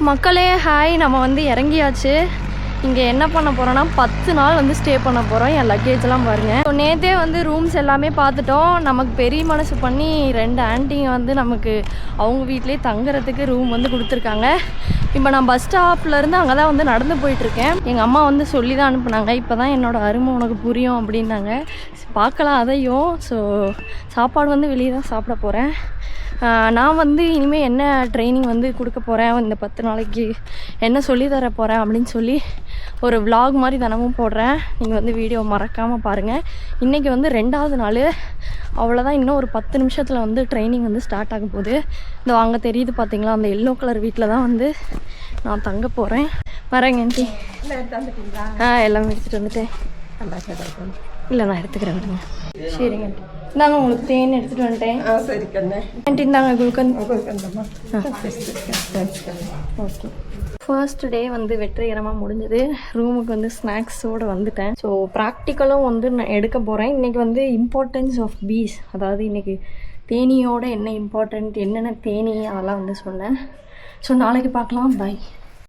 மக்களே ஹாய், நம்ம வந்து இறங்கியாச்சு. இங்கே என்ன பண்ண போகிறோன்னா 10 நாள் வந்து ஸ்டே பண்ண போகிறோம். என் லக்கேஜெலாம் பாருங்கள். ஸோ நேற்றே வந்து ரூம்ஸ் எல்லாமே பார்த்துட்டோம். நமக்கு பெரிய மனசு பண்ணி 2 ஆண்டிங்க வந்து நமக்கு அவங்க வீட்டிலே தங்குறதுக்கு ரூம் வந்து கொடுத்துருக்காங்க. இப்போ நான் பஸ் ஸ்டாப்லேருந்து அங்கே தான் வந்து நடந்து போயிட்டுருக்கேன். எங்கள் அம்மா வந்து சொல்லி தான் அனுப்புனாங்க. இப்போ தான் என்னோடய அருமை உனக்கு புரியும் அப்படின்னாங்க. பார்க்கலாம் அதையும். ஸோ சாப்பாடு வந்து வெளியே தான் சாப்பிட போகிறேன். நான் வந்து இனிமேல் என்ன ட்ரைனிங் வந்து கொடுக்க போகிறேன், இந்த 10 நாளைக்கு என்ன சொல்லித்தர போகிறேன் அப்படின்னு சொல்லி ஒரு vlog மாதிரி தினமும் போடுறேன். நீங்கள் வந்து வீடியோ மறக்காமல் பாருங்கள். இன்றைக்கி வந்து 2வது நாள். அவ்வளோதான். இன்னும் ஒரு 10 நிமிஷத்தில் வந்து ட்ரைனிங் வந்து ஸ்டார்ட் ஆக போகுது. இந்த அங்கே தெரியுது பார்த்தீங்களா, அந்த எல்லோ கலர் வீட்டில் தான் வந்து நான் தங்க போகிறேன். வரேங்க ஆண்டி. எல்லாமே எடுத்துகிட்டு வந்துட்டேன். இல்லை நான் எடுத்துக்கிறேன் விடுங்க. சரிங்க ஆண்டி. இந்தாங்க உங்களுக்கு தேன் எடுத்துகிட்டு வந்துட்டேன். சரி கண்ணே. ஆண்டி இந்தாங்க குல்கன். ஓகே. ஃபர்ஸ்ட் டே வந்து வெற்றிகரமாக முடிஞ்சது. ரூமுக்கு வந்து ஸ்நாக்ஸோடு வந்துட்டேன். ஸோ ப்ராக்டிக்கலும் வந்து நான் எடுக்க போகிறேன். இன்றைக்கி வந்து இம்பார்ட்டன்ஸ் ஆஃப் பீஸ், அதாவது இன்றைக்கி தேனியோட என்ன இம்பார்ட்டண்ட், என்னென்ன தேனி அதெல்லாம் வந்து சொன்னேன். ஸோ நாளைக்கு பார்க்கலாம். பை.